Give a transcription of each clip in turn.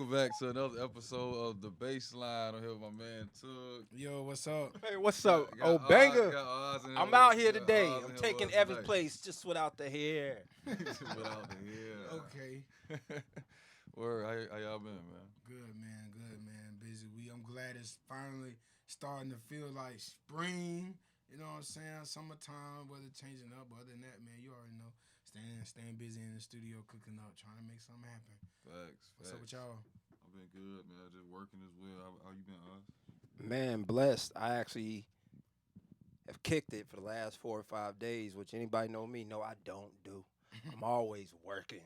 welcome back to another episode of the Bassline. I'm here with my man Tug. Yo, what's up? Hey, what's up? Got Banger. Oz in here I'm with out us. here Got today. Oz in I'm here taking with us every tonight. place just without the hair. Without the hair. Okay. Word, how y'all been, man? Good, man. Busy week. I'm glad it's finally starting to feel like spring. You know what I'm saying? Summertime, weather changing up. But other than that, man, you already know. Staying busy in the studio, cooking up, trying to make something happen. Facts. What's up with y'all? I've been good, man. Just working as well. How you been, Oz? Man, blessed. I actually have kicked it for the last 4 or 5 days, which anybody know me, know I don't do. I'm always working.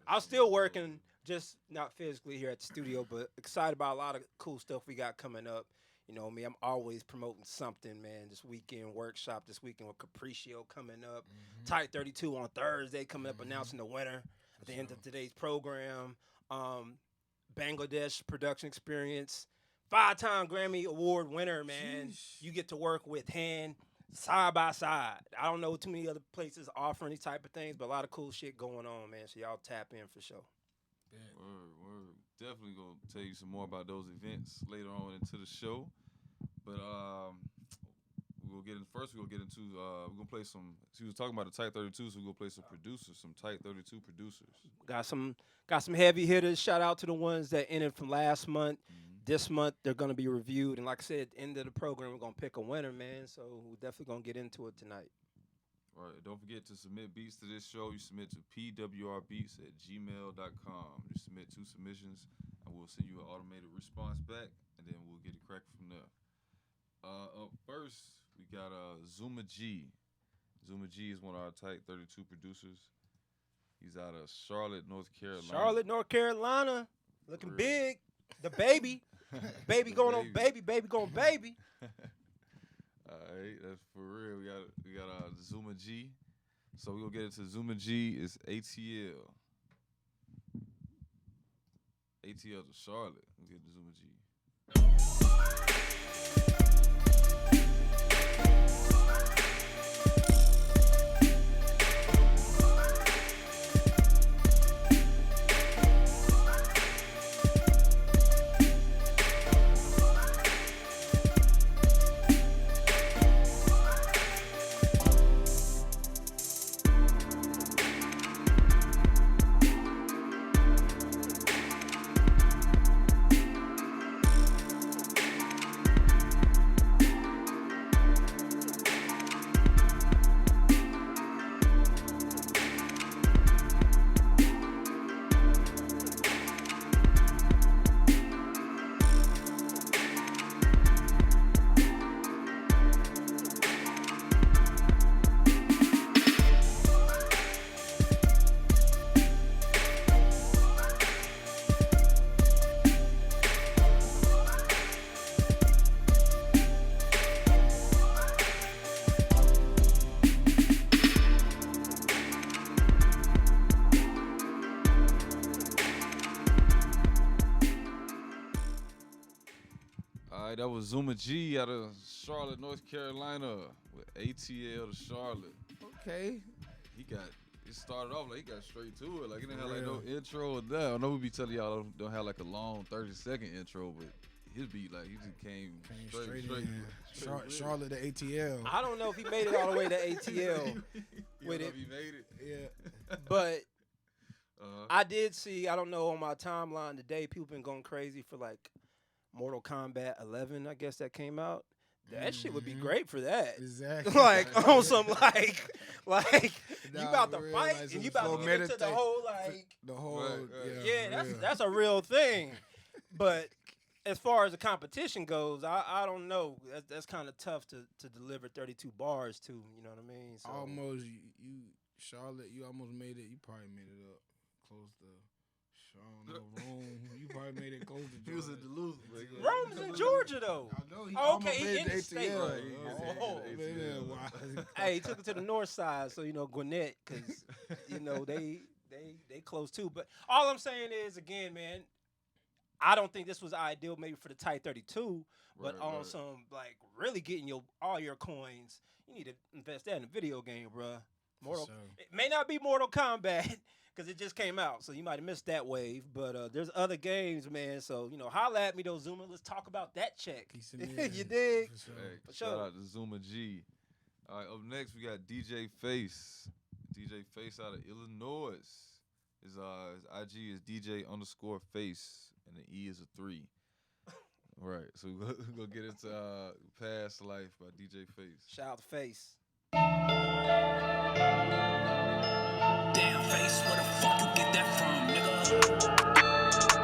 I'm still working, just not physically here at the studio, but excited about a lot of cool stuff we got coming up. You know me, I'm always promoting something, man. This weekend workshop, this weekend with Capriccio coming up. Tight 32 on Thursday coming up, announcing the winner at the end of today's program. Bangladesh production experience. 5-time Grammy Award winner, man. Sheesh. You get to work with hand side by side. I don't know too many other places offering these type of things, but a lot of cool shit going on, man. So y'all tap in for sure. Word. Definitely gonna tell you some more about those events later on into the show. But we're gonna get into we're gonna play some. She was talking about the Tight 32, so we're gonna play some producers, some Tight 32 producers. Got some heavy hitters. Shout out to the ones that entered from last month. This month they're gonna be reviewed, and like I said, at the end of the program we're gonna pick a winner, man. So we're definitely gonna get into it tonight. All right, don't forget to submit beats to this show. You submit to pwrbeats@gmail.com. You submit 2 submissions, and we'll send you an automated response back, and then we'll get it cracked from there. Up first, we got Zuma-G. Zuma-G is one of our Tight 32 producers. He's out of Charlotte, North Carolina. Charlotte, North Carolina, looking Real. big. The baby, baby The going on baby going baby. All right, that's for real. We got Zuma-G. So we're gonna get into Zuma-G. It's ATL. ATL to Charlotte. We'll get to Zuma-G. All right, that was Zuma-G out of Charlotte, North Carolina, with ATL to Charlotte. Okay. It started off like he got straight to it. Like, he didn't have like no intro or that. I know we be telling y'all don't have like a long 30-second intro, but his beat, like, he just came straight in. Charlotte to ATL. I don't know if he made it all the way to ATL with it, He made it. Yeah. but I did see. I don't know on my timeline today, people been going crazy for like Mortal Kombat 11. I guess that came out. That shit would be great for that. Exactly. Like on some like you Nah, about to for real, fight like and you about some to get into the meditate- whole like The whole, Right. yeah, for real. that's a real thing. But as far as the competition goes, I don't know. That's kind of tough to deliver 32 bars to. You know what I mean? So, Almost, you Charlotte, you almost made it. You probably made it up close to Rome. You probably made it close to Georgia. He was in Duluth. Rome's in Georgia though. I know he Oh, almost okay, he made in it the to state. ATL. Right, he Oh, in man, ATL. wow. Hey, he took it to the north side, so Gwinnett, because they close too. But all I'm saying is, again, man, I don't think this was ideal maybe for the Tight 32, but Right, on right. some like really getting all your coins, you need to invest that in a video game, bruh. sure. It may not be Mortal Kombat because it just came out, so you might have missed that wave. But there's other games, man. So holla at me though, Zuma. Let's talk about that check. You dig? For sure. Hey, For shout sure. out to Zuma-G. All right, up next we got DJ Face. DJ Face out of Illinois. His IG is DJ_Face, and the E is a 3. Right, so we're gonna get into Past Life by DJ Face. Shout out to Face. Damn Face, where the fuck you get that from, nigga?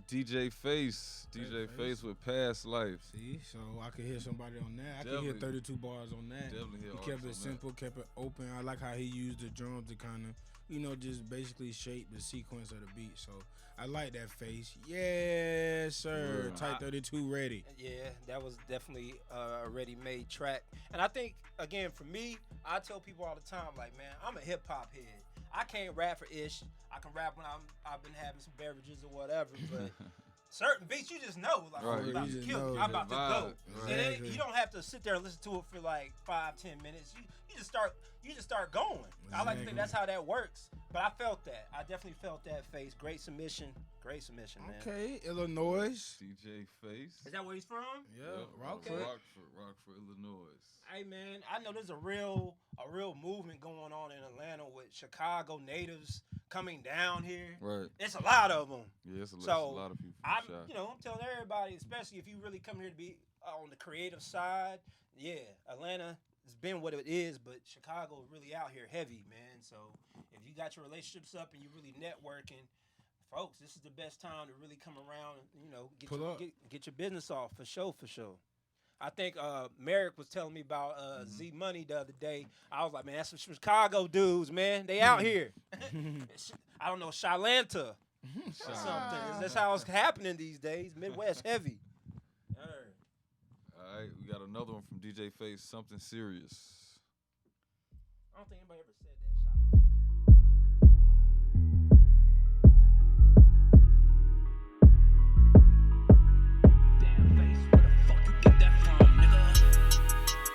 DJ Face. DJ Face with Past Life. See, so I could hear somebody on that. I could hear 32 bars on that. Definitely hear He kept it artists on simple, kept it open. I like how he used the drums to kind of, just basically shape the sequence of the beat. So I like that Face. Yes, sir. Yeah. Type 32 ready. Yeah, that was definitely a ready-made track. And I think, again, for me, I tell people all the time, like, man, I'm a hip-hop head. I can't rap for ish. I can rap when I've been having some beverages or whatever, but certain beats you just know, like, Right. I'm about You to just kill know you. I'm that about to vibe. go. Right. And Exactly. you don't have to sit there and listen to it for like 5-10 minutes. You just start going. I like to think Exactly. that's how that works. But I felt that. I definitely felt that Face. Great submission, man. Okay, Illinois. DJ Face. Is that where he's from? Yeah, Yep, Rockford. Rockford, Illinois. Hey man, I know there's a real movement going on in Atlanta with Chicago natives coming down here. Right. It's a lot of them. Yeah, it's a So, lot of people. I'm, from Chi. I'm telling everybody, especially if you really come here to be on the creative side. Yeah, Atlanta has been what it is, but Chicago is really out here heavy, man. So if you got your relationships up and you're really networking, folks, this is the best time to really come around and Pull up. get your business off for sure. I think Merrick was telling me about Z Money the other day. I was like, man, that's some Chicago dudes, man. They out here. I don't know, Shylanta or something. That's how it's happening these days. Midwest heavy. All right, we got another one from DJ Face, Something Serious. I don't think anybody ever said that. Damn Face, where the fuck you get that from, nigga?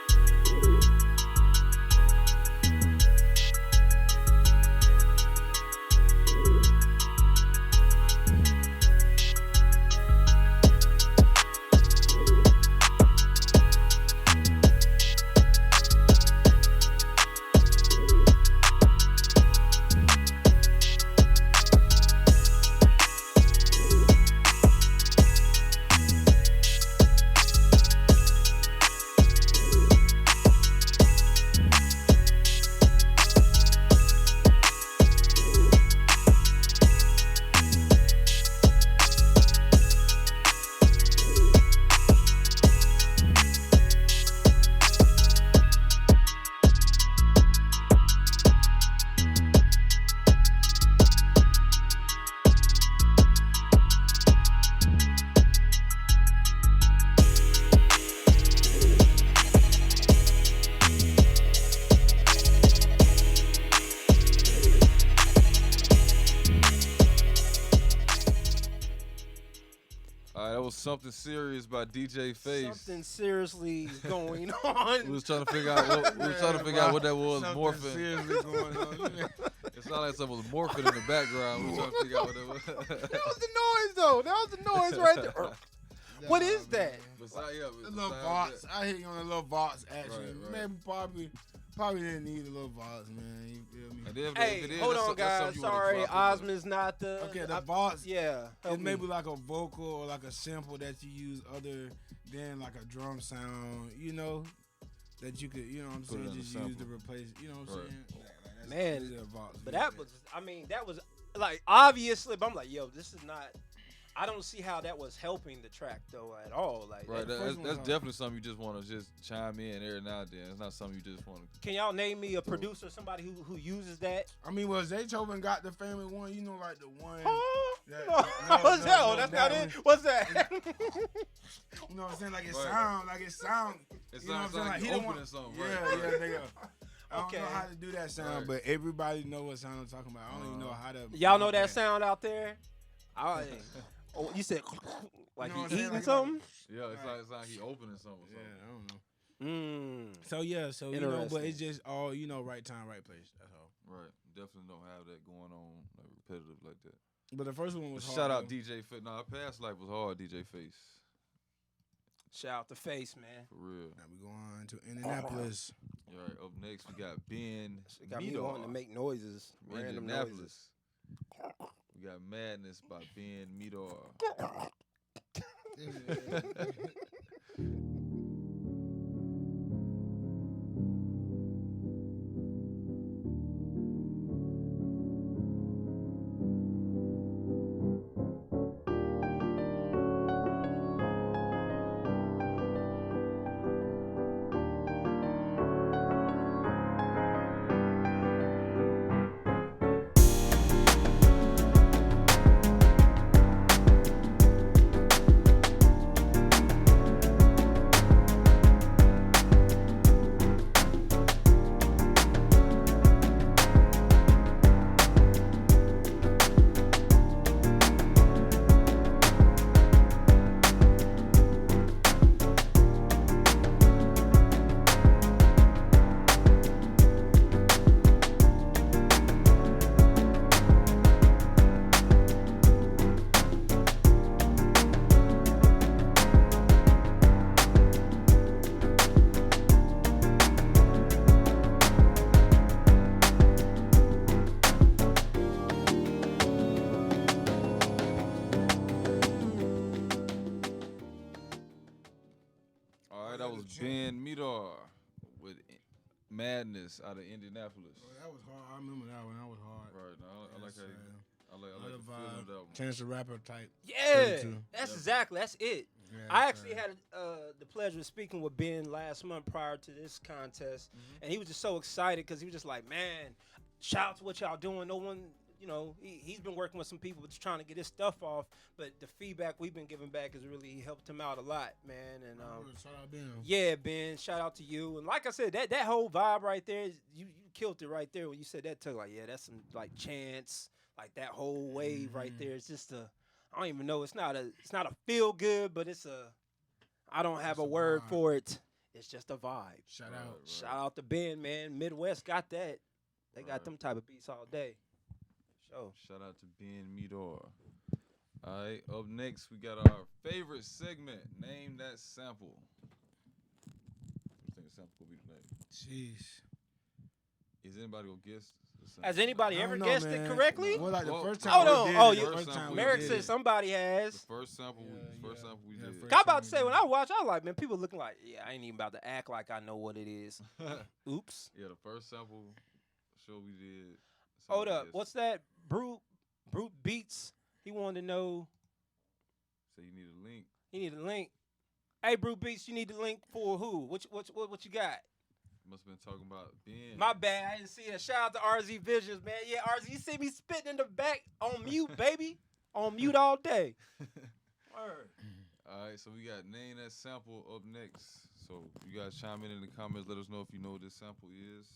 All right, that was Something Serious by DJ Face. Something seriously going on. We was trying to figure out what that was Something morphing. seriously going on. It sounded like something was morphing in the background. We were trying to figure out what that was. That was the noise, though. That was the noise right there. What is that? The little box. I hit you on the little box action. Right. Man, probably didn't need a little box, man. You feel me? And then, Hey, if it is, hold that's on, guys. something you wanna Sorry, drop in Osman's not the. Okay, the box. Yeah. It's maybe like a vocal or like a sample that you use other than like a drum sound, you know, that you could, you know what I'm Put it saying, in just the use sample. to replace, you know what I'm Right. saying? That's Man, really a box. But that was, I mean, that was like obviously. But I'm like, yo, this is not. I don't see how that was helping the track though at all. Like, Right, first that's one was definitely something you just want to just chime in every now and then. It's not something you just want to. can y'all name me a producer, somebody who uses that? I mean, well, Zaytoven got the famous one, you know, like the one. No, no, what's that? no, Oh, that's that not one. it. What's that? You know what I'm saying? Like it Right. sound. It's You know not what I'm saying? like Like, you he don't opening want- something. Yeah, Right. yeah, nigga. I don't Okay. know how to do that sound, Right. but everybody know what sound I'm talking about. I don't even know how to. Y'all know that sound out there? Oh, you said like You know what I'm he saying? eating Like- something? Yeah, it's like he opening something. Yeah, I don't know. Mm. So yeah, so you know, but Interesting. it's just all you know, right time, right place. That's all. Right. Definitely don't have that going on like repetitive like that. But the first one was hard. Shout out though. DJ Face. No, our past life was hard, DJ Face. Shout out to Face, man. For real. Now we go on to Indianapolis. All right, up next we got Ben It got me wanting to make noises, from random Indianapolis. noises. We got Madness by Ben Medor. All right, that was Ben Medor with Madness out of Indianapolis. Oh, that was hard. I remember that one. That was hard. Right. Now I like how you, I like Other the feel of that one. Chance the Rapper type. Yeah, 32. that's Yep. exactly that's it. Yeah, I actually sir. had the pleasure of speaking with Ben last month prior to this contest, and he was just so excited because he was just like, "Man, shout out to what y'all doing. No one, you know, he's been working with some people just trying to get his stuff off, but the feedback we've been giving back has really helped him out a lot, man." And Shout out Ben. yeah, Ben, shout out to you. And like I said, that whole vibe right there, you killed it right there when you said that too. Like, yeah, that's some like Chance, like that whole wave right there. It's just I don't even know. It's not a feel good, but I don't have It's a a word vibe. for it. It's just a vibe. Shout Right, out. right. Shout out to Ben, man. Midwest got that. They got Right. them type of beats all day. So Shout out to Ben Medor. All right, up next we got our favorite segment. Name that sample. What do you think the sample will be tonight? Jeez. Is anybody gonna guess? the sample? has anybody I ever don't know, guessed it man. correctly? Well, like the Well, first time hold we on. did Oh, it, you- the first time we Merrick did said it. somebody The has. first sample, Yeah, first yeah. sample we Yeah, did. first I'm about time to say we when did I watch, I was like, man, people looking like, yeah, I ain't even about to act like I know what it is. Oops. Yeah, the first sample show we did. Hold somebody up. guessed What's that? Brute Beats. He wanted to know. it. So you need a link. He need a link. Hey, Brute Beats, you need the link for who? What you got? Must have been talking about Ben. My bad. I didn't see it. Shout out to RZ Visions, man. Yeah, RZ, you see me spitting in the back on mute, baby. On mute all day. Word. All right, so we got name that sample up next. So you guys chime in the comments. Let us know if you know what this sample is.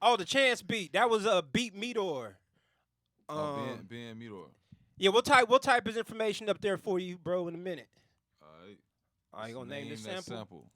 Oh, the Chance beat. That was a beat Medor. Ben Medor. Yeah, we'll type his information up there for you, bro, in a minute. All right. I ain't gonna name this that sample.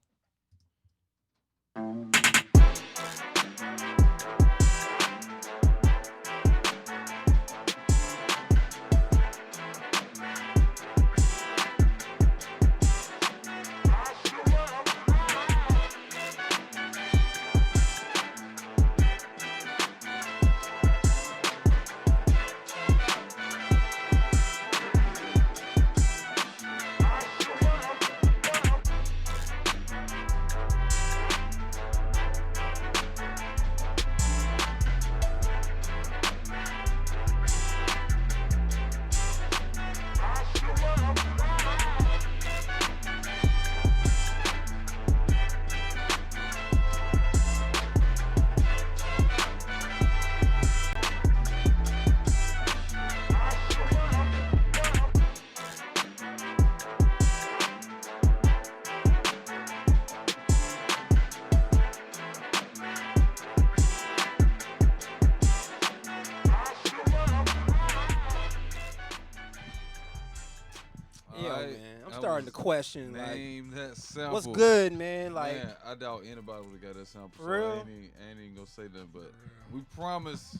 question. Name that sample. What's good, man? Like, man, I doubt anybody would have got that sample. For so real? I ain't even gonna say nothing, but we promise.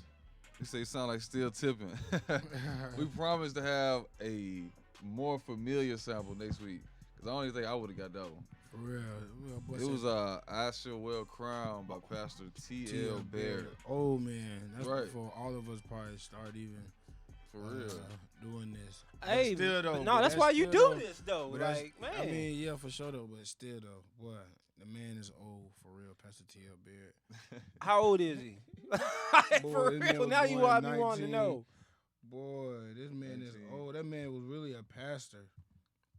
You say sound like still tipping. We promise to have a more familiar sample next week. Cause I don't even think I would have got that one. For real. It was I Shall Well Crown by Pastor T.L. Barrett. Oh man, that's Right. before all of us probably start even For real. doing this. hey, But still, though, but but no, that's why you still, do this though. But that's- Like, man. I mean, yeah, for sure though. But still though, boy, the man is old for real. Pastor T.L. Barrett. How old is he? Boy, For this man real, was now you born want in me wanting to 19 know. Boy, this man is 19. old. That man was really a pastor.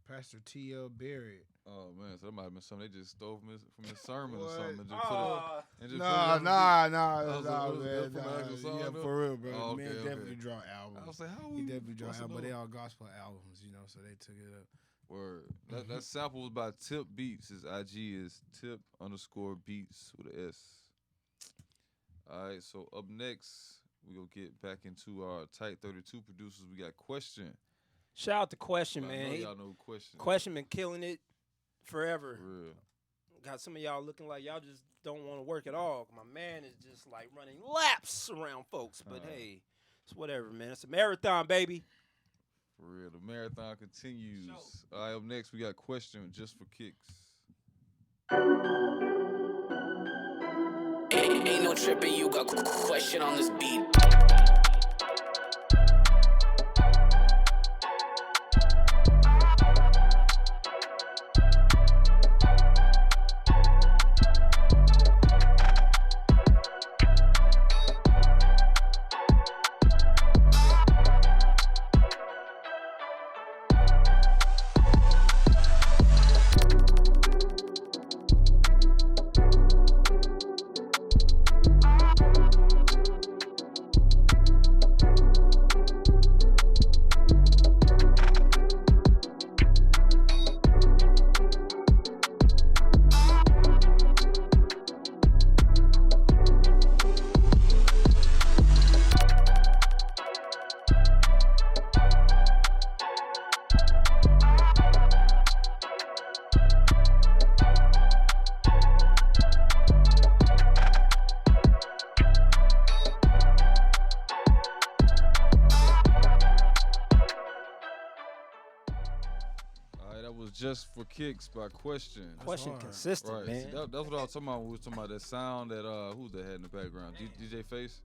Pastor T.L. Barrett. Oh man, so that might have been something they just stole from his sermon or What? something and just put it. And just Nah, put it on the nah, beat. nah, Oh, so nah, it was man. from an actual song, Yeah, though? for real, bro. Oh, Man okay, definitely okay. draw I albums. was like, how He we definitely draw supposed to albums, but they know? all gospel albums, you know, so they took it up. Word. That sample was by TyVBeats. His IG is tip_beats with an S. All right, so up next, we gonna get back into our Tight 32 producers. We got Question. Shout out to Question, I know man. y'all know Question. Question been killing it forever. For real. Got some of y'all looking like y'all just don't want to work at all. My man is just like running laps around folks. But hey, it's whatever, man. It's a marathon, baby. For real. The marathon continues. All right, up next, we got Question just for kicks. Ain't no tripping, you got question on this beat. Just for Kicks by Question. Question hard. consistent, Right. man. See, that's what I was talking about when we was talking about that sound that who's that had in the background? DJ Face?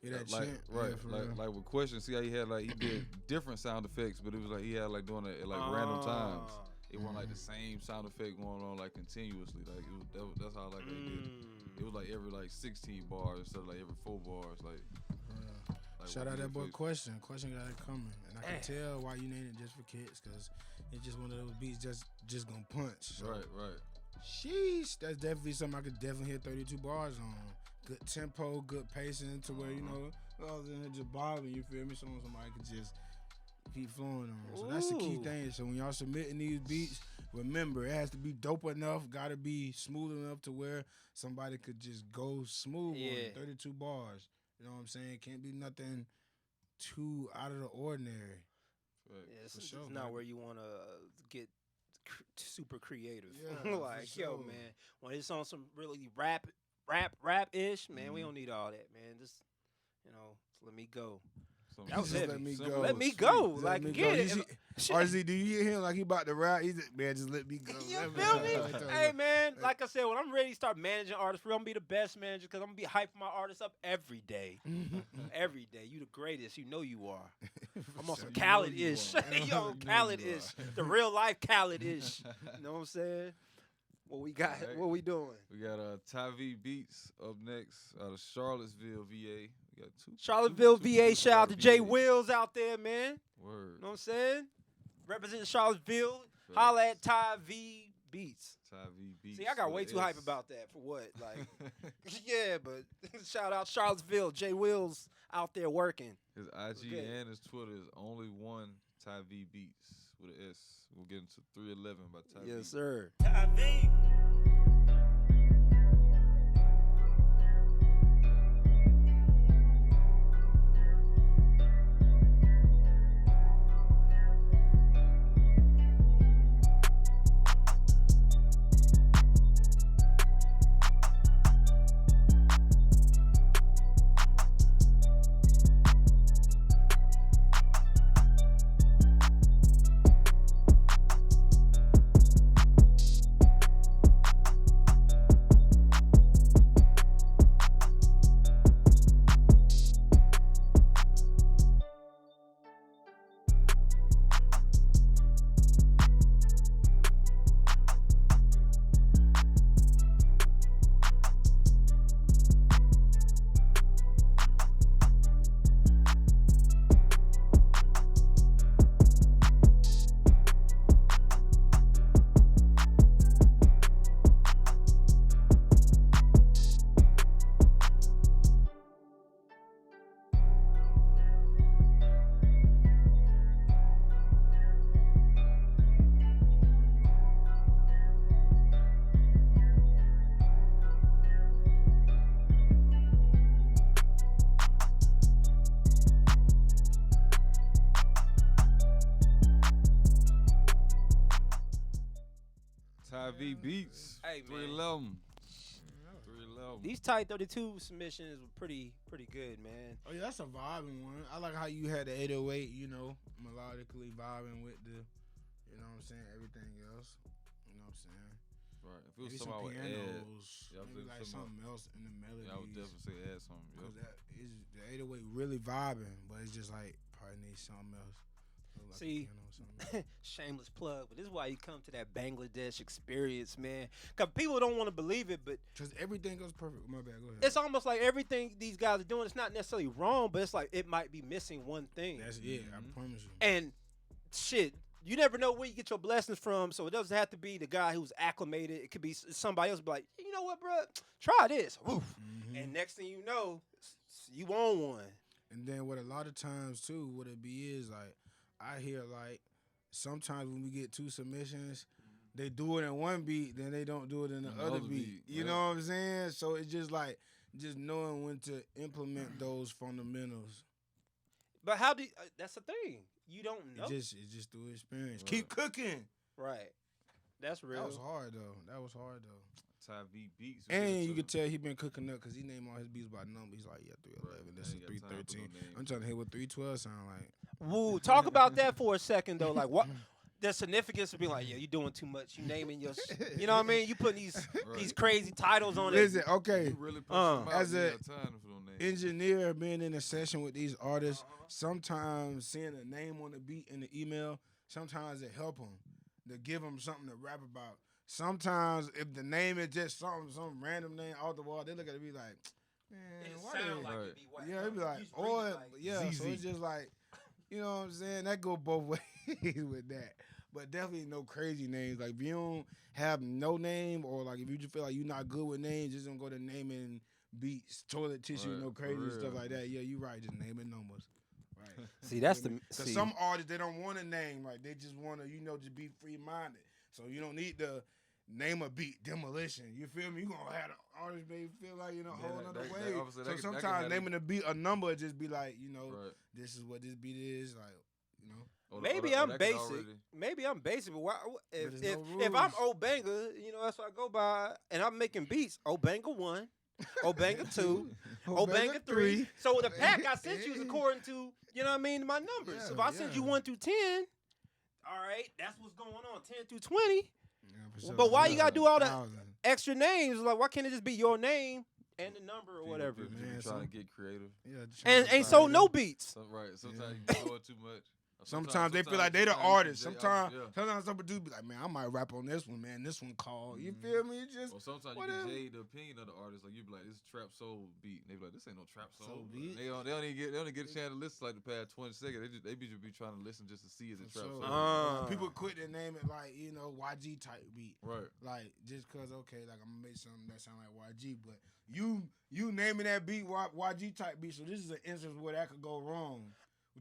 Yeah, that like chant. right, Yeah, for real. like with Question, see how he had he did different sound effects, but it was like he had doing it at random times. It wasn't like the same sound effect going on continuously. Like that's how they did. It was like every 16 bars instead of every 4 bars. Shout out that boy Face. Question. Question got it coming, and I can tell why you named it Just for Kids, cause it's just one of those beats just gonna punch. So. Right. Sheesh, that's definitely something I could definitely hit 32 bars on. Good tempo, good pacing to where, other than just bobbing, you feel me? Somebody could just keep flowing on. So that's the key Ooh. thing. So when y'all submitting these beats, remember, it has to be dope enough, gotta be smooth enough to where somebody could just go smooth on it. 32 bars. You know what I'm saying? Can't be nothing too out of the ordinary. Yeah, this For is sure, not man. where you want to get super creative. Yeah, like, for yo, sure. man, when it's on some really rap-ish, man, we don't need all that, man. Just, let me go. That was Just heavy. let me Simple. go. Let me Sweet. go. Just Like, let me get go. it. RZ, do you hear him like he about to rap? He's like, man, just let me go. You Let feel go. me? Let go. Hey, man, like I said, when I'm ready to start managing artists, I'm going to be the best manager because I'm going to be hyping my artists up every day. Every day. You the greatest. You know you are. I'm on some Khaled-ish. Yo, Khaled-ish. The real life Khaled-ish. You know what I'm saying? What we got? All right. What we doing? We got TyVBeats up next out of Charlottesville, VA. We got two. Charlottesville, two VA. Shout out to Jay VA. Wills out there, man. Word. You know what I'm saying? Representing Charlottesville. Facts. Holla at TyVBeats. TyVBeats. See, I got way with too an hype S. about that. For what? Like, yeah, but shout out Charlottesville. Jay Wills out there working. His IG Okay. and his Twitter is only one TyVBeats with an S. We'll get into 311 by TyVbeats. Yes, sir. TyVBeats. Hey, man. 311. 311. These tight 32 submissions were pretty good, man. Oh yeah, that's a vibing one. I like how you had the 808, melodically vibing with the, everything else. You know what I'm saying? Right. If it was Maybe something I some would add. pianos, Yeah, maybe like something else in the melodies. Yeah, I would definitely say add something. Cause Yep. that is the 808 really vibing, but it's just like probably needs something else. Like See, shameless plug, but this is why you come to that Bangladesh experience, man. Because people don't want to believe it, but because everything goes perfect. My bad, go ahead. it's almost like everything these guys are doing, it's not necessarily wrong, but it's like it might be missing one thing. That's it. I promise you. And shit, you never know where you get your blessings from, so it doesn't have to be the guy who's acclimated. It could be somebody else be like, you know what, bro? Try this. Woof. And next thing you know, you own one. And then what a lot of times too, what it be is like, I hear like sometimes when we get 2 submissions, they do it in one beat, then they don't do it in the other beat. You know what I'm saying? So it's just like knowing when to implement those fundamentals. But how do you, that's the thing. You don't know. It's just through experience. Right. Keep cooking. Right. That's real. That was hard though. TyVBeats. And you could tell he been cooking up because he named all his beats by number. He's like, 311. This is 313. I'm trying to hear what 312 sound like. Woo. Talk about that for a second though. Like what the significance of being like, you're doing too much. You naming your, you know what I mean? You putting these crazy titles on it. Listen, okay. You really as a engineer, being in a session with these artists, sometimes seeing a name on the beat in the email, sometimes it help them to give them something to rap about. Sometimes if the name is just some random name off the wall, they look at it and be like, man, It why sound they? like it'd be white. Yeah, it'd be like, You or read it like yeah, ZZ. so it's just like, you know what I'm saying? That go both ways with that. But definitely no crazy names. Like if you don't have no name, or like if you just feel like you're not good with names, just don't go to naming beats, toilet tissue, Right, no crazy for stuff real. like that. Yeah, you right, just naming numbers. Right. See, that's the Because some artists, they don't want a name. Like they just want to, just be free-minded. So you don't need to name a beat, Demolition. You feel me? You going to have the artist maybe feel like, whole other way. So sometimes naming a beat, a number, just be like, this is what this beat is. Like, Maybe I'm basic. Maybe I'm basic, but why? If I'm Obanga, that's what I go by, and I'm making beats. Obanga 1, Obanga 2, Obanga 3. So the pack I sent you is according to my numbers. So if I send you 1 through 10, all right, that's what's going on. 10 through 20. Yeah, sure. But why you gotta do all the extra names? Like, why can't it just be your name and the number or whatever? Man, trying to get creative. Yeah, And so no beats. Right. Sometimes you do it too much. Sometimes they feel like they the artist. Sometimes some dude be like, man, I might rap on this one, man. This one called. You feel me? Or sometimes you can jade the opinion of the artist. Like you be like, this is trap soul beat. And they be like, this ain't no trap soul beat. They don't even get a chance to listen like the past 20 seconds. They just be trying to listen just to see is it trap soul. People quit to name it like YG type beat. Right. Like just cause like I'm gonna make something that sound like YG, but you naming that beat YG type beat. So this is an instance where that could go wrong.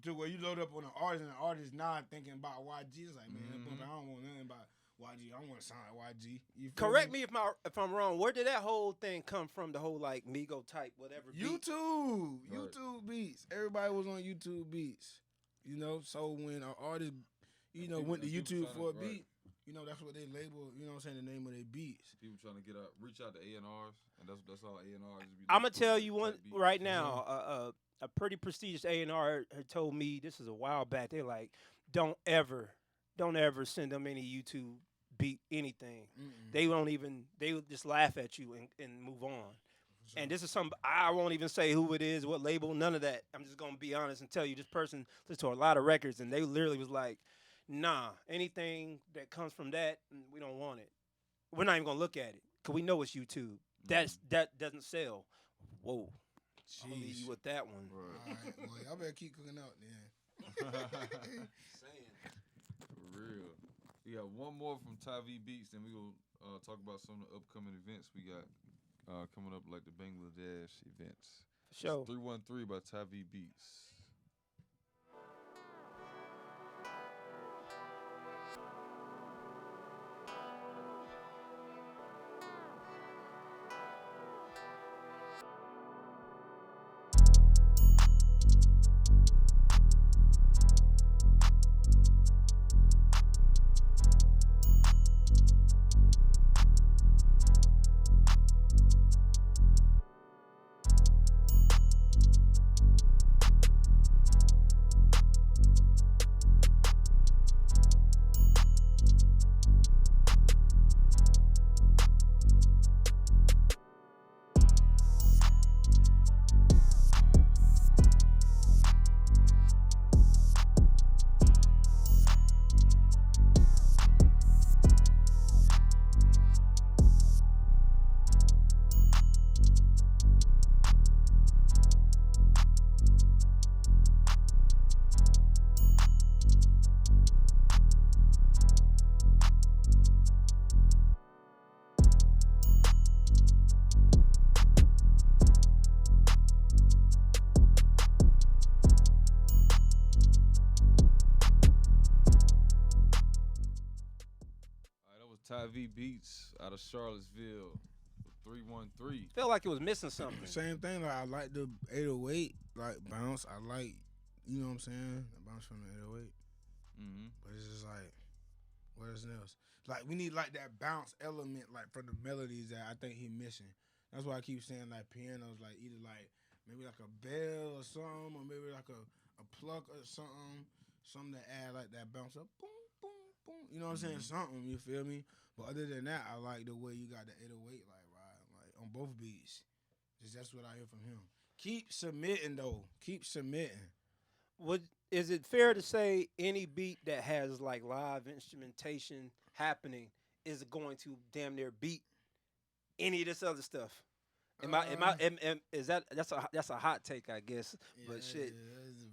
Where you load up on an artist and the artist not thinking about YG. It's like, man, I don't want nothing about YG. I want to sound like YG. You feel Correct me if I'm wrong. Where did that whole thing come from? The whole like Migo type whatever. YouTube, Right. YouTube beats. Everybody was on YouTube beats. So when an artist, went to YouTube for a beat, that's what they label. The name of their beats. People trying to reach out to A&Rs, and that's all A&Rs. I'm gonna tell you one right now. A pretty prestigious A&R had told me, this is a while back, they're like, don't ever send them any YouTube beat anything. They will just laugh at you and move on. Sure. And this is something, I won't even say who it is, what label, none of that. I'm just going to be honest and tell you, this person listened to a lot of records, and they literally was like, nah, anything that comes from that, we don't want it. We're not even going to look at it, because we know it's YouTube. That doesn't sell. Whoa. I'm gonna leave you with that one. Right. All right, well, y'all better keep cooking out then. For real. We got one more from TyVBeats, then we gonna talk about some of the upcoming events we got coming up, like the Bangladesh events. Sure. 313 by TyVBeats. TyVBeats out of Charlottesville. 313. Felt like it was missing something. Same thing. Like I like the 808 like bounce. I like, you know what I'm saying, the bounce from the 808. But it's just like, what else? Like we need like that bounce element like from the melodies that I think he missing. That's why I keep saying like pianos, like either like maybe like a bell or something, or maybe like a pluck or something to add like that bounce up, boom, boom, boom. You know what I'm saying? Something, you feel me? But other than that, I like the way you got the 808 like riding like on both beats. Just that's what I hear from him. Keep submitting though. Keep submitting. Is it fair to say any beat that has like live instrumentation happening is going to damn near beat any of this other stuff? That's a hot take, I guess. But shit.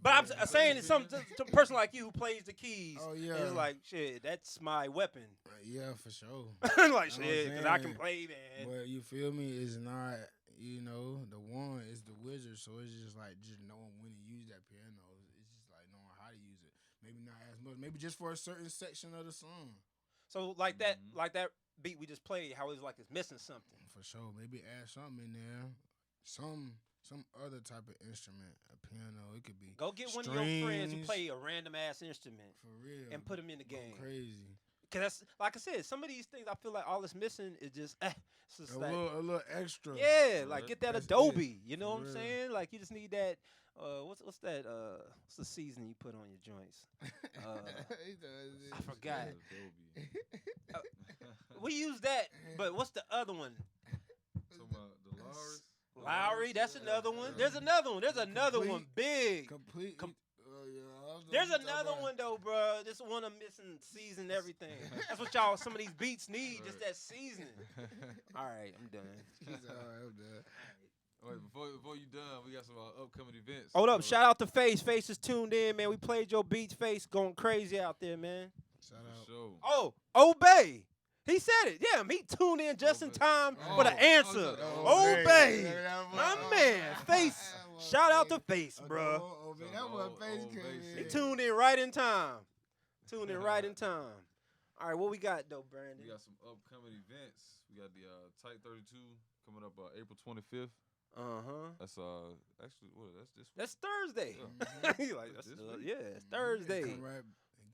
But I'm saying it's some person like you who plays the keys. Oh yeah. It's like shit. That's my weapon. Yeah, for sure. Like shit, because I can play, man. But you feel me? It's not, you know, the one is the wizard. So it's just like just knowing when to use that piano. It's just like knowing how to use it. Maybe not as much. Maybe just for a certain section of the song. So like that beat we just played, how it's like it's missing something. For sure. Maybe add something in there. Some other type of instrument, a piano. It could be. Go get one of strings. your friends who play a random ass instrument. For real. And put them in the game. Crazy. Cause that's like I said, some of these things I feel like all it's missing is just, it's just a like, little extra. yeah, like get that That's Adobe. it. You know For what I'm real. saying? Like you just need that. What's that? What's the seasoning you put on your joints? I forgot. We use that, but what's the other one? Talking about the Lowry? Lowry, that's another one. There's another one. There's another one big. Complete. There's another one though, bro. This one I'm missing season everything. That's what y'all some of these beats need, just that seasoning. All right, I'm done. All right, I'm done. Wait, before you done, we got some upcoming events. Hold up, shout out to Face. Face is tuned in, man. We played your beats, Face, going crazy out there, man. Shout out. Show. Oh, Obey. He said it. Yeah, he tuned in just in time with an answer. Obey. My man, Face. Shout out to Face, bro. That was Face He tuned in right in time. Tuned in right in time. All right, what we got, though, Brandon? We got some upcoming events. We got the Tight 32 coming up April 25th. That's actually that's this week. That's Thursday. Yeah. Like, This that's, week? yeah, it's Thursday.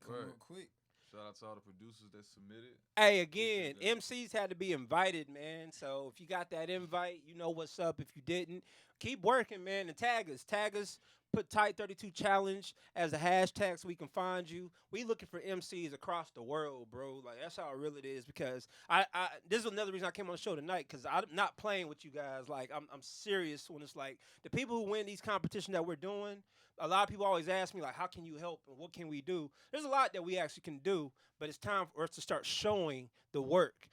Come up quick. Shout out to all the producers that submitted. Hey, again, MCs had to be invited, man. So if you got that invite, you know what's up. If you didn't, keep working, man. And tag us. Put Tight 32 Challenge as a hashtag so we can find you. We looking for MCs across the world, bro. Like, that's how real it is because I this is another reason I came on the show tonight because I'm not playing with you guys. Like, I'm serious when it's like the people who win these competitions that we're doing, a lot of people always ask me, like, how can you help and what can we do? There's a lot that we actually can do, but it's time for us to start showing the work.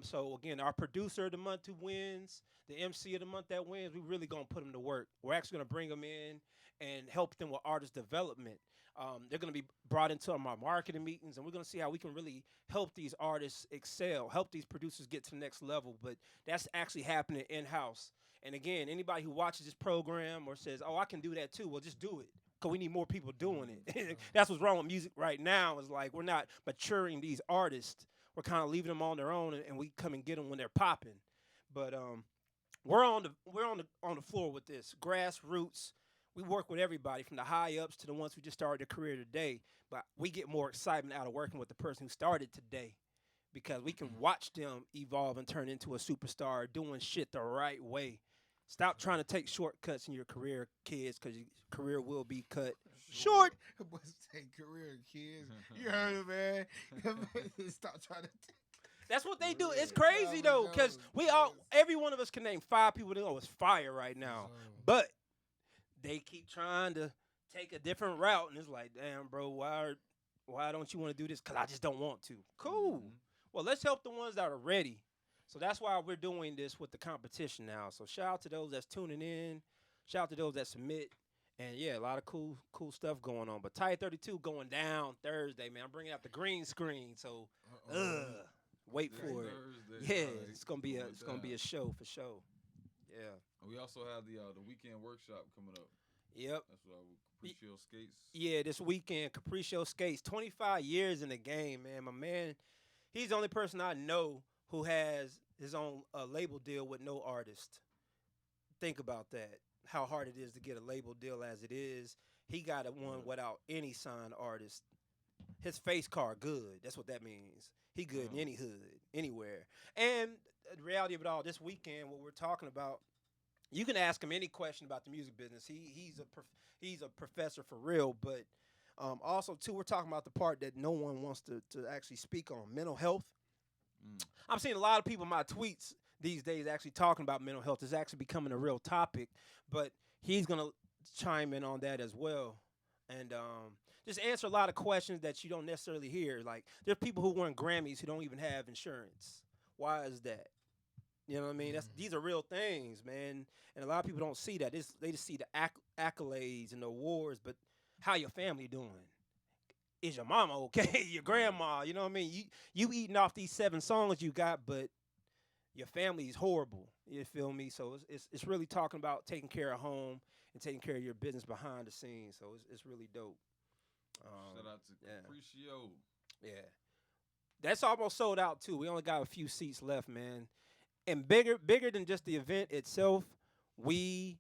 So, again, our producer of the month who wins, the MC of the month that wins, we really going to put them to work. We're actually going to bring them in and help them with artist development. They're going to be brought into our marketing meetings, and we're going to see how we can really help these artists excel, help these producers get to the next level. But that's actually happening in-house. And, again, anybody who watches this program or says, oh, I can do that too, well, just do it because we need more people doing it. That's what's wrong with music right now is, like, we're not maturing these artists. We're kind of leaving them on their own, and we come and get them when they're popping. But we're on the floor with this grassroots. We work with everybody from the high ups to the ones who just started their career today. But we get more excitement out of working with the person who started today because we can watch them evolve and turn into a superstar doing shit the right way. Stop trying to take shortcuts in your career, kids, because your career will be cut short. Take career, kids. You heard it, man. Stop trying to take. That's what they do. It's crazy, though, because every one of us can name 5 people that know it's fire right now. But they keep trying to take a different route, and it's like, damn, bro, why don't you want to do this? Because I just don't want to. Cool. Mm-hmm. Well, let's help the ones that are ready. So that's why we're doing this with the competition now. So shout out to those that's tuning in. Shout out to those that submit. And, yeah, a lot of cool stuff going on. But Tight 32 going down Thursday, man. I'm bringing out the green screen, so wait for it. Thursday, it's gonna be a show for sure. Yeah. And we also have the weekend workshop coming up. Yep. That's what Capriccio Skates. Yeah, this weekend, Capriccio Skates, 25 years in the game, man. My man, He's the only person I know who has his own label deal with no artist. Think about that. How hard it is to get a label deal as it is. He got one without any signed artist. His face card good. That's what that means. He good in any hood, anywhere. And the reality of it all, this weekend, what we're talking about, you can ask him any question about the music business. He's a professor for real. But also, too, we're talking about the part that no one wants to actually speak on, mental health. I'm seeing a lot of people in my tweets these days actually talking about mental health. It's actually becoming a real topic. But he's going to chime in on that as well. And just answer a lot of questions that you don't necessarily hear. Like, there's people who won Grammys who don't even have insurance. Why is that? You know what I mean? These are real things, man. And a lot of people don't see that. They just see the accolades and the awards, but how your family doing? Is your mama okay? Your grandma, you know what I mean? You eating off these 7 songs you got, but your family is horrible. You feel me? So it's really talking about taking care of home and taking care of your business behind the scenes. So it's really dope. Shout out to Capriccio. Yeah. That's almost sold out, too. We only got a few seats left, man. And bigger than just the event itself, we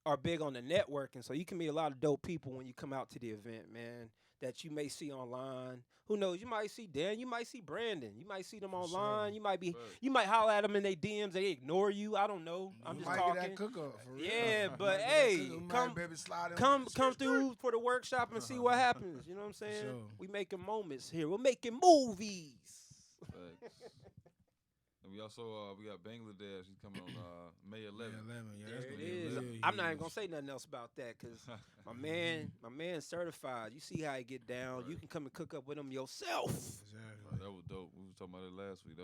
are big on the networking. So you can meet a lot of dope people when you come out to the event, man, that you may see online. Who knows? You might see Dan. You might see Brandon. You might see them online. Sure. You might holler at them in their DMs. They ignore you. I don't know. I'm just talking. Get that cook up for real. Yeah, but hey, come through for the workshop and see what happens. You know what I'm saying? Sure. We making moments here. We're making movies. Thanks. And we also we got Bangladesh. He's coming on May 11th. There it is. I'm not even gonna say nothing else about that because my man certified. You see how he get down. Right. You can come and cook up with him yourself. Exactly. That was dope. We were talking about it last week.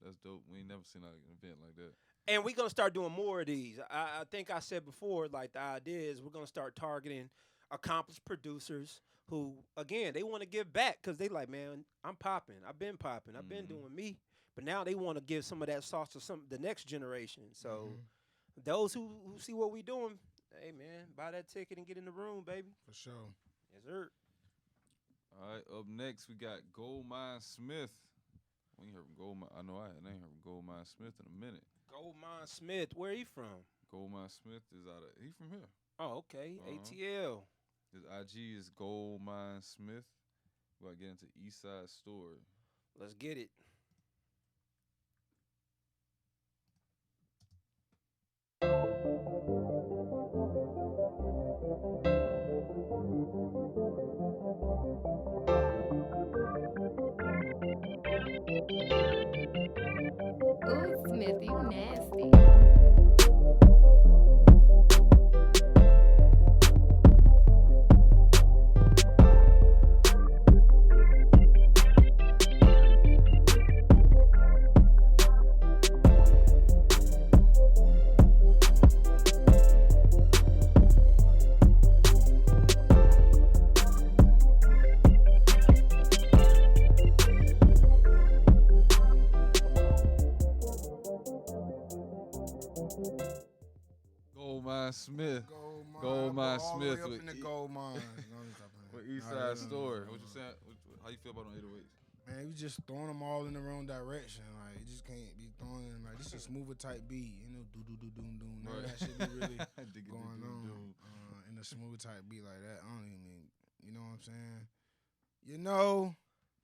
That's dope. We ain't never seen an event like that. And we're gonna start doing more of these. I think I said before, like the idea is we're gonna start targeting accomplished producers who, again, they want to give back because they like, man, I'm popping. I've been popping. I've been doing me. But now they want to give some of that sauce to the next generation. So those who see what we doing, hey, man, buy that ticket and get in the room, baby. For sure. Yes, sir. All right, up next, we got GoldMindSmith. We ain't heard from GoldMind. I know I ain't heard from GoldMindSmith in a minute. GoldMindSmith, where he from? GoldMindSmith is he from here. Oh, okay. ATL. His IG is GoldMindSmith. We're going to get into Eastside Story. Let's get it. Ooh, Smith, you nasty. GoldMindSmith. GoldMindSmith. Up in the gold mine. With Eastside Story. What you saying? How you feel about them 808s? Man, you just throwing them all in the wrong direction. Like, you just can't be throwing them. Like, this is a smoother type beat. You know, do-do-do-doom-doom. None of that shit be really going on in a smooth type beat like that. I don't even, you know what I'm saying? You know.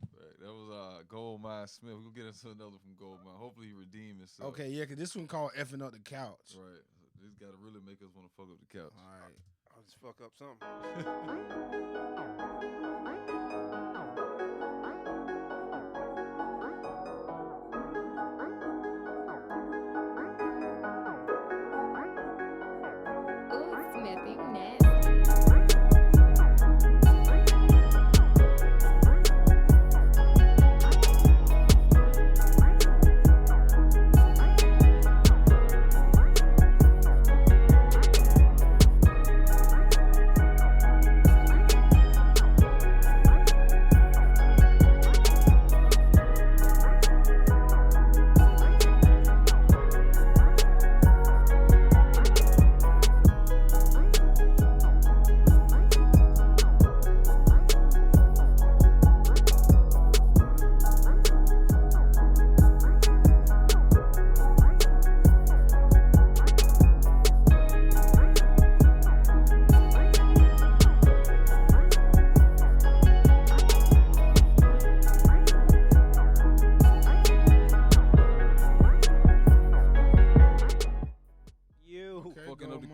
Right, that was GoldMindSmith. We'll get into another from GoldMind. Hopefully he redeem himself. Okay, yeah, because this one called Effing Up the Couch. Right. This got to really make us want to fuck up the couch. All right. I'll just fuck up something. Ooh, Smith, you nasty.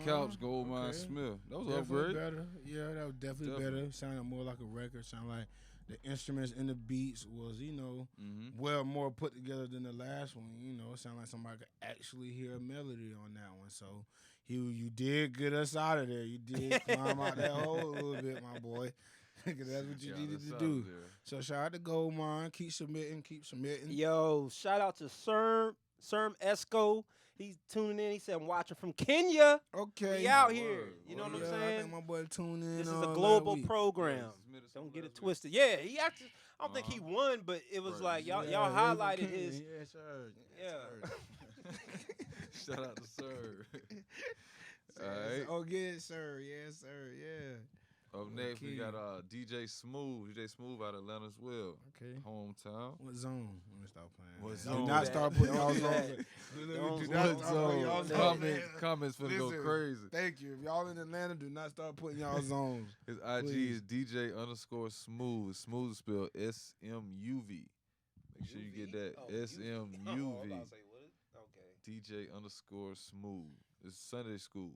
couch, GoldMindSmith. That was an Definitely upgrade. better. Yeah, that was definitely better. Sounded more like a record. Sounded like the instruments and the beats was, well more put together than the last one. It sounded like somebody could actually hear a melody on that one. So you did get us out of there. You did climb out that hole a little bit, my boy. That's what you needed to do. So shout out to Goldmind. Keep submitting. Yo, shout out to Serm Esco. He's tuning in. He said, I'm watching from Kenya. Okay. We out here. You know what I'm I saying? think my boy tuned in. This is a that global week. program. Don't get it twisted. Yeah, he actually, I don't think he won, but it was like, y'all highlighted his. Yes, sir. Yeah. Shout out to Sir. All right. Oh, yes, sir. Yes, sir. Yeah. Up next, we got DJ Smuv. DJ Smuv out of Atlanta as well. Okay. Hometown. What zone? Let me stop playing. What Do zone? not start putting y'all Don't do zones. Don't What zone? Comments finna go Listen, crazy. Thank you. If y'all in Atlanta, do not start putting y'all zones. His IG Please. is DJ_Smuv. Smooth is spelled SMUV. Make sure you get that. SMUV. DJ_Smuv. It's Sunday school.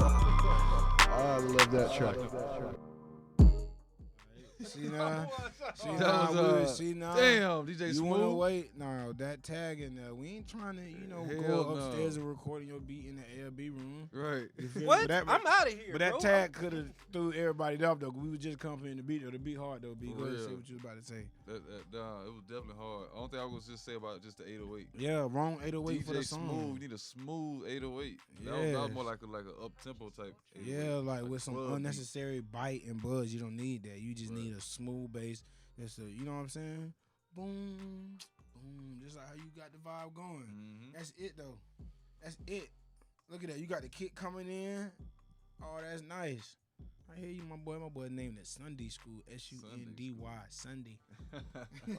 I love that track. See now? Damn, DJ You want to Smuv. wait? No, that tag in there. We ain't trying to, Hell go no. upstairs and recording your beat in the LB room. Right. You feel me? What? But that, I'm out of here. But that bro. tag could have threw everybody off though. We was just comparing the beat though. The beat hard though. B, For go ahead and real. say what you was about to say. It was definitely hard. I don't think I was just say about just the 808. Yeah, wrong 808 DJ for the Smuv, song. you need a smooth 808. That was more like a up tempo type. 808. Yeah, like with some club beat. unnecessary bite and buzz. You don't need that. You just need a smooth bass. That's you know what I'm saying? Boom, boom. Just like how you got the vibe going. Mhm. That's it though. That's it. Look at that. You got the kick coming in. Oh, that's nice. I hear you, my boy. My boy named it Sunday School. SUNDY. Sunday.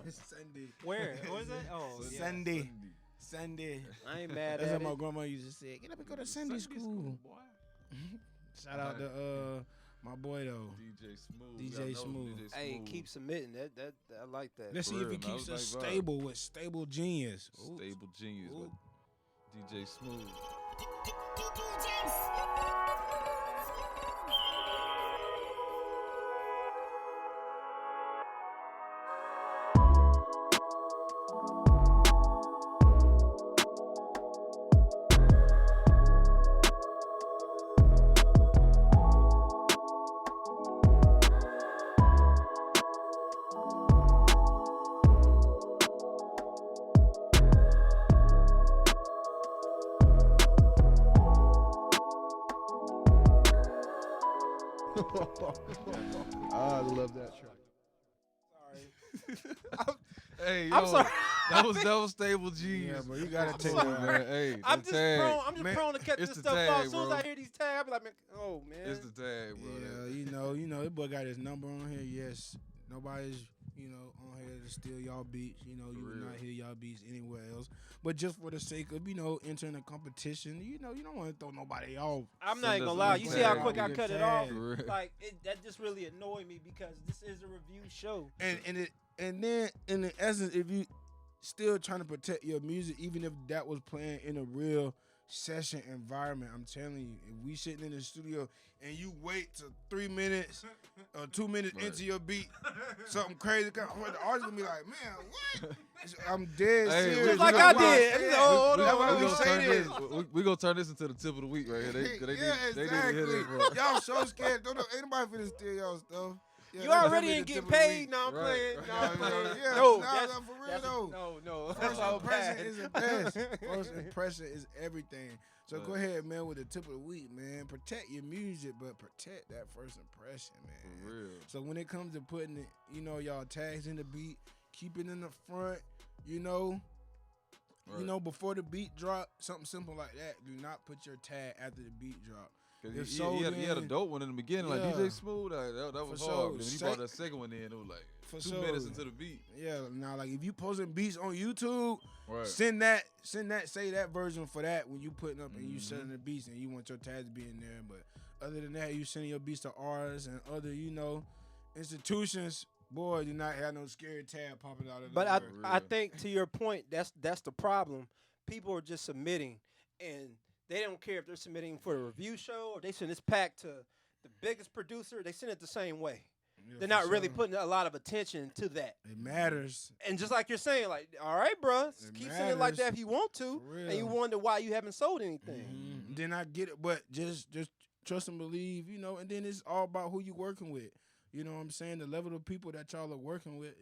Sunday. Where? What is that? Oh, yeah. Sunday. I ain't mad That's at what my it. grandma used to say. Get up and go to Sunday school. Shout out to my boy though. DJ Smuv. DJ Y'all know Smuv. Hey, keep submitting. That I like that. Let's see For if he real, man. keeps I was us like, vibe. stable with Stable Genius. Ooh. Stable Genius Ooh. with DJ Smuv. I love that track. Hey, I'm yo, sorry. that was Stable Genius. Yeah, bro, you gotta Come take on, that. man. Hey, I'm the just tag. prone to cut it's this the stuff tag, off. As soon as bro. I hear these tags, I be like, oh man. It's the tag, bro. Yeah, this boy got his number on here. Yes, nobody's on here to steal y'all beats. You For would real. not hear y'all beats anywhere else. But just for the sake of entering a competition, you don't want to throw nobody off. I'm Send not even us gonna a lie. link You see how tag. quick I cut it off? For real. Like that just really annoyed me because this is a review show. And then in the essence, if you still trying to protect your music, even if that was playing in a real session environment. I'm telling you, if we sitting in the studio and you wait till 3 minutes or 2 minutes into your beat, something crazy come, the artist gonna be like, man, what? I'm dead Hey, serious. Just like I did. Hold That's why on. we say this. We gonna turn this into the tip of the week right here. They Yeah, need to hear exactly. this, bro. Y'all so scared. Don't know anybody finna steal y'all stuff. Yeah, You that's already definitely ain't the get tip of the paid. week. No, I'm Right. playing. No, I'm playing. Yeah, No, nah, that's nah, for real that's- though. No. First all impression bad. is the best. First impression is everything. So Right. go ahead, man, with the tip of the week, man. Protect your music, but protect that first impression, For man. real. So when it comes to putting it, y'all tags in the beat, keep it in the front, you know, before the beat drop, something simple like that. Do not put your tag after the beat drop. If He, so, he had a then- dope one in the beginning, like Yeah. DJ Smuv. Like, that was For hard. sure. When he Say- brought that second one in, it was like For 2 sure. minutes into the beat. Yeah, now like if you posting beats on YouTube, Right. send that, say that version for that when you putting up and you Mhm. selling the beats and you want your tags to be in there. But other than that, you sending your beats to artists and other, institutions. Boy, do not have no scary tag popping out of But nowhere. I think to your point, that's the problem. People are just submitting, and they don't care if they're submitting for a review show or they send this pack to the biggest producer. They send it the same way. Yeah, They're for not really sure. putting a lot of attention to that. It matters. And just like you're saying, like, all right, bro, It keep sending it like matters. that if you want to, For and you real. wonder why you haven't sold anything. Mhm. Then I get it, but just trust and believe, and then it's all about who you working with. You know what I'm saying? The level of people that y'all are working with,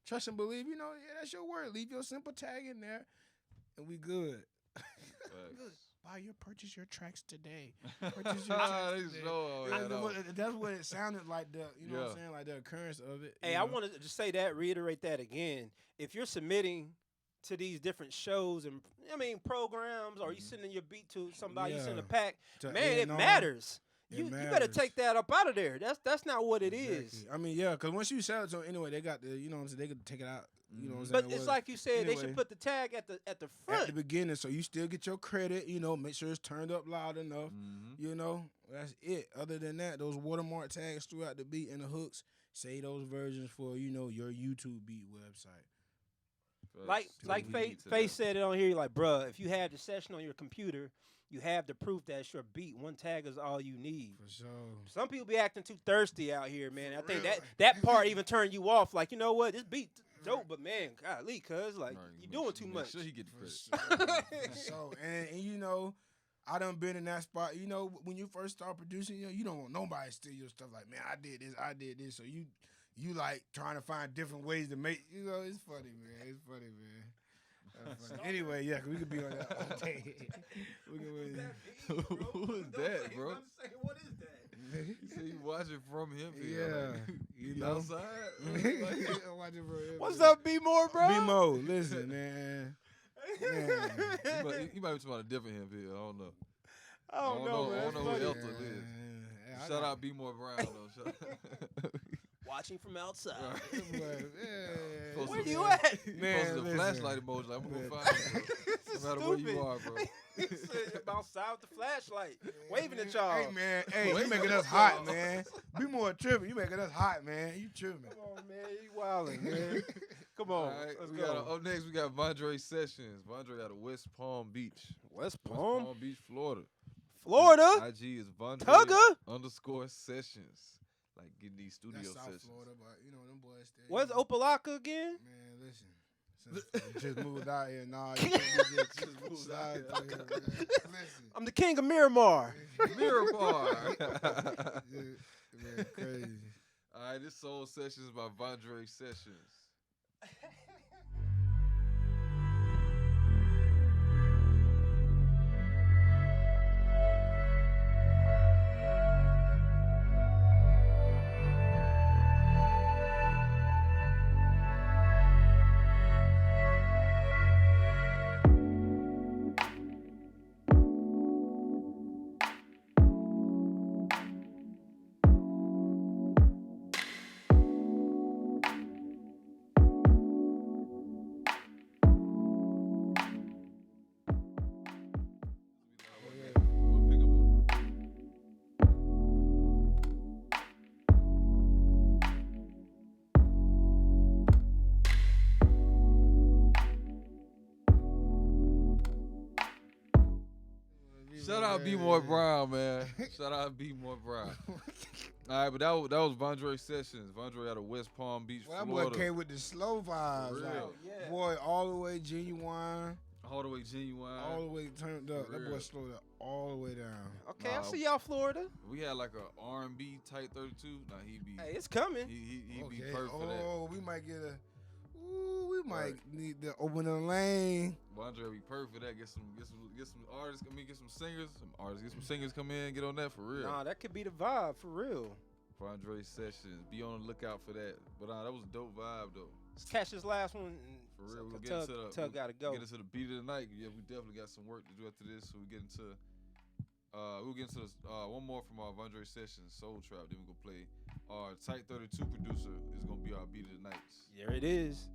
trust and believe, yeah, that's your word. Leave your simple tag in there, and we good. Good. Purchase your tracks today. Purchase your tracks They today. show all Yeah, that out. that's what it sounded like. What I'm Yeah. saying, like the occurrence of it. Hey, I want to just say that, reiterate that again. If you're submitting to these different shows and programs, or you sending your beat to somebody, you send a Yeah. pack, To man, it A&R. matters. It You better matters. take that up out of there. That's not what it is. Exactly. I mean, yeah, because once you sell it to them anyway, they got the, they could take it out. You know what I'm But saying? it's Well, like you said, they anyway. should put the tag at the at front. the beginning, so you still get your credit. Make sure it's turned up loud enough. That's it. Other than that, those watermark tags throughout the beat and the hooks, say those versions for your YouTube beat website. Like Facts. Faith said it on here, like, bruh, if you have the session on your computer, you have the proof that it's your beat. One tag is all you need. For sure. Some people be acting too thirsty out here, man. I think real. that part even turned you off. Like, you know what? This beat dope, but man, golly, cuz, like, Right, you make doing sure- too make much. Sure he get the For credit. sure. For sure. And I done been in that spot. When you first start producing, you don't want nobody to steal your stuff. Like, man, I did this. So you like trying to find different ways to make. It's funny, man. It's funny, man. That's funny. Anyway, yeah, 'cause we could be on that all day. We could- Who is that, bro? What is that? You say you watch it from him. Yeah, You know. outside. Watch it for him. What's up, B More, bro? B-Mo, listen, man. Man. You might be talking about a different him here. I don't know. I don't know, man. I don't know who It's else funny. it is. Yeah, I Shout got- out B More Brown though. Shout Watching from outside. Yeah. Post Where a- you at? He Man, posted a listen. flashlight emoji. Like, I'm Man. gonna find you. No matter where you Stupid. are, bro. I'm outside with the flashlight, waving at y'all. Hey, man. Hey, you Wait making a us hot, man. Be more tripping. You making us hot, man. You tripping. Come on, man. You wildin', man. Come on. All right, Let's we go. got up next. We got Vondre Sessions. Vondre out of West Palm Beach, West West Palm, Palm Beach, Florida. Florida. IG is Vondre Tugger. _Sessions. Like getting these studio That's South sessions. Florida, but them boys stay. Where's Opalaka again? Man, listen. Since we just moved out here, nah, you can't be just moved moved out out here. here. Listen. I'm the king of Miramar. Miramar. Man, crazy. All right, this Soul Sessions by Vondre Sessions. Shout out B More Brown, man. Shout out B More Brown. All right, but that was Vondre Sessions. Vondre out of West Palm Beach, Well, that Florida. boy came with the slow vibes. For real. Like, Yeah. boy, all the way genuine, All the way genuine. all the way turned up. For That boy real. slowed it all the way down. Okay, Nah. I see y'all, Florida. We had like a R&B type 32. Nah, he be Hey, it's coming. he be Okay. perfect for that. Oh, we might get a. Ooh, we might Right. need to open a lane. Vondre be perfect for that. Get some artists. Get some singers. Get some singers come in. Get on that for real. Nah, that could be the vibe for real. Vondre Sessions. Be on the lookout for that. But that was a dope vibe though. Let's catch this last one. And For real, we'll Tug, get into the Tug gotta go. Get into the beat of the night. Yeah, we definitely got some work to do after this. So we get into we'll get into one more from our Vondre Sessions, Soul Trap. Then we gonna play our Tight 32 producer is gonna be our beat of the night. There it is.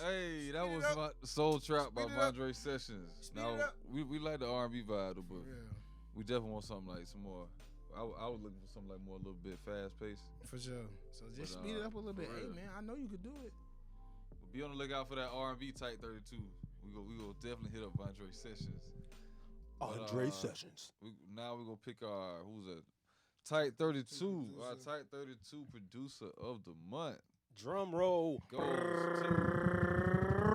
Hey, that Speed it was up. Soul Trap by Speed it up. Vondre Sessions. Speed Now it up. we like the R&B vibe, though, but Yeah, we definitely want something like some more. I was looking for something like more a little bit fast paced. for sure. So just But, speed it up a little for bit. Hey real. man, I know you could do it. But be on the lookout for that R&B Tight 32. We go definitely hit up Vondre Sessions. But, Andre Sessions. Now we're gonna pick our who's that? Tight 32. Our Producer. Tight 32 producer of the month Drum roll. goes to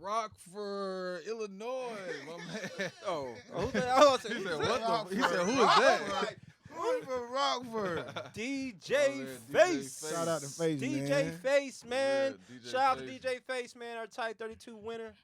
Rockford, Illinois, my man. Oh, who's that? Oh, He said, "What the?" He Rockford. said, "Who is that?" Rockford. Who's from Rockford? DJ Oh, Face. DJ Shout out to Face, DJ man. Face, man. Yeah, DJ Shout out to Face. DJ Face, man. Our Tight 32 winner.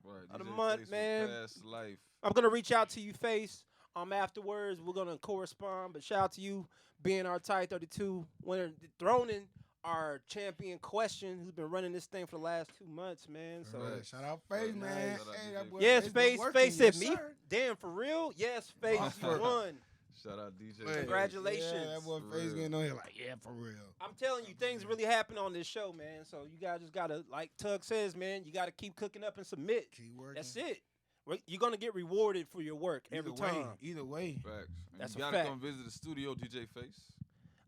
Right, Of the DJ month, Face man. from Past Life. I'm gonna reach out to you, Face. Afterwards, we're gonna correspond. But shout out to you being our Tight 32 winner, dethroning our champion Question, who's been running this thing for the last 2 months, man. So Right. Shout out Face, Nice. man. Shout out Hey, DJ that boy yes, been Face. working. Face said Yes, me. sir. Damn, for real? Yes, Face. You Rockford. won. Shout out DJ. Hey, Face. Congratulations. Yeah, that boy For Face real. getting on here like, yeah, for real. I'm telling you, things really happen on this show, man. So you guys just gotta, like Tug says, man, you gotta keep cooking up and submit. Keep working. That's it. You're gonna get rewarded for your work every Either way, time. Either way. Facts. And That's you a gotta fact. come visit the studio, DJ Face.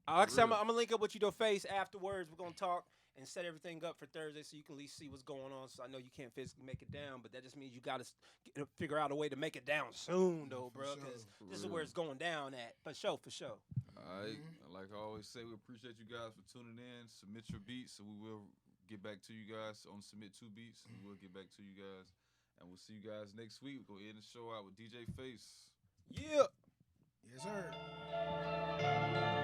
Like I said, I'm real. gonna link up with you, though, Face. Afterwards, we're gonna talk and set everything up for Thursday, so you can at least see what's going on. So I know you can't physically make it down, but that just means you gotta figure out a way to make it down soon, though, For bro. sure. Because For this is real. where it's going down at. For sure, for sure. All right. Like I always say, we appreciate you guys for tuning in. Submit your beats, and we will get back to you guys on Submit 2 Beats, and we'll get back to you guys. And we'll see you guys next week. We're gonna end the show out with DJ Face. Yeah. Yes, sir.